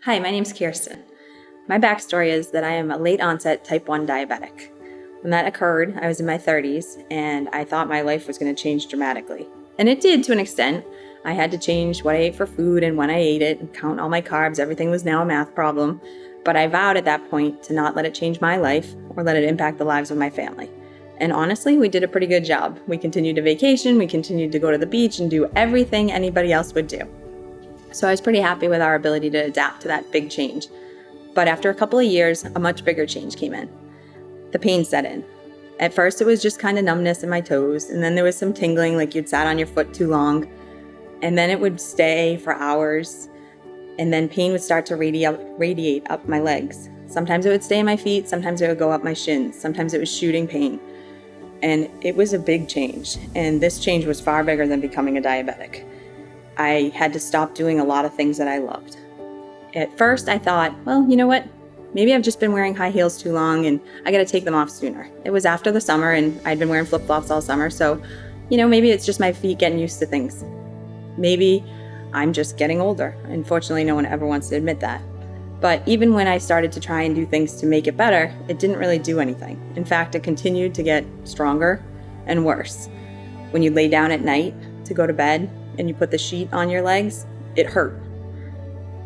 Hi, my name's Kirsten. My backstory is that I am a late onset type 1 diabetic. When that occurred, I was in my 30s and I thought my life was going to change dramatically. And it did to an extent. I had to change what I ate for food and when I ate it and count all my carbs. Everything was now a math problem. But I vowed at that point to not let it change my life or let it impact the lives of my family. And honestly, we did a pretty good job. We continued to vacation, we continued to go to the beach and do everything anybody else would do. So I was pretty happy with our ability to adapt to that big change. But after a couple of years, a much bigger change came in. The pain set in. At first, it was just kind of numbness in my toes, and then there was some tingling like you'd sat on your foot too long, and then it would stay for hours, and then pain would start to radiate up my legs. Sometimes it would stay in my feet, sometimes it would go up my shins, sometimes it was shooting pain. And it was a big change, and this change was far bigger than becoming a diabetic. I had to stop doing a lot of things that I loved. At first, I thought, well, you know what? Maybe I've just been wearing high heels too long and I got to take them off sooner. It was after the summer and I'd been wearing flip-flops all summer. So, maybe it's just my feet getting used to things. Maybe I'm just getting older. Unfortunately, no one ever wants to admit that. But even when I started to try and do things to make it better, it didn't really do anything. In fact, it continued to get stronger and worse. When you lay down at night to go to bed and you put the sheet on your legs, it hurt.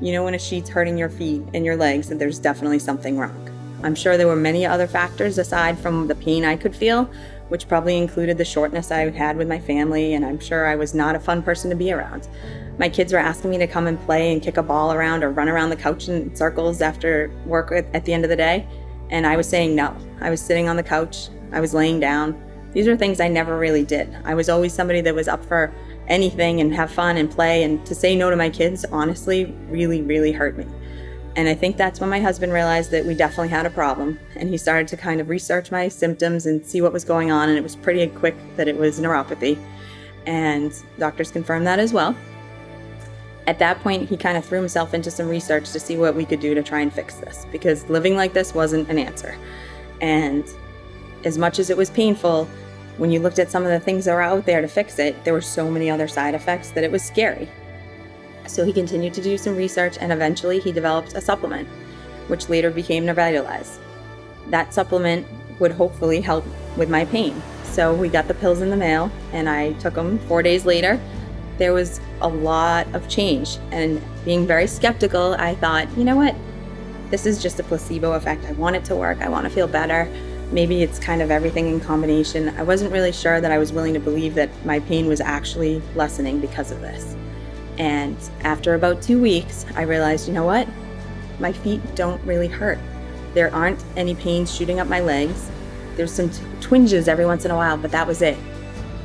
When a sheet's hurting your feet and your legs, then there's definitely something wrong. I'm sure there were many other factors aside from the pain I could feel, which probably included the shortness I had with my family, and I'm sure I was not a fun person to be around. My kids were asking me to come and play and kick a ball around or run around the couch in circles after work at the end of the day, and I was saying no. I was sitting on the couch, I was laying down. These are things I never really did. I was always somebody that was up for anything and have fun and play, and to say no to my kids honestly really, really hurt me. And I think that's when my husband realized that we definitely had a problem, and he started to kind of research my symptoms and see what was going on, and it was pretty quick that it was neuropathy, and doctors confirmed that as well. At that point, he kind of threw himself into some research to see what we could do to try and fix this, because living like this wasn't an answer. And as much as it was painful, when you looked at some of the things that were out there to fix it, there were so many other side effects that it was scary. So he continued to do some research, and eventually he developed a supplement, which later became Nervitalize. That supplement would hopefully help with my pain. So we got the pills in the mail, and I took them 4 days later. There was a lot of change, and being very skeptical, I thought, you know what? This is just a placebo effect. I want it to work. I want to feel better. Maybe it's kind of everything in combination. I wasn't really sure that I was willing to believe that my pain was actually lessening because of this. And after about 2 weeks, I realized, you know what? My feet don't really hurt. There aren't any pains shooting up my legs. There's some twinges every once in a while, but that was it.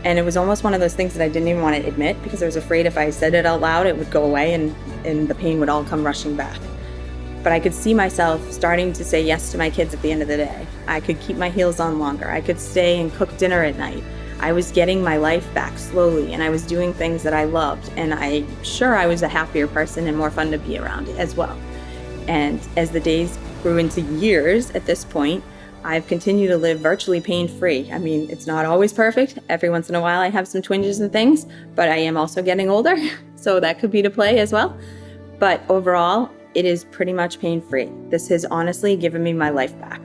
And it was almost one of those things that I didn't even want to admit, because I was afraid if I said it out loud, it would go away and the pain would all come rushing back. But I could see myself starting to say yes to my kids at the end of the day. I could keep my heels on longer. I could stay and cook dinner at night. I was getting my life back slowly, and I was doing things that I loved. And I'm sure I was a happier person and more fun to be around as well. And as the days grew into years at this point, I've continued to live virtually pain-free. I mean, it's not always perfect. Every once in a while I have some twinges and things, but I am also getting older, so that could be to play as well. But overall, it is pretty much pain-free. This has honestly given me my life back.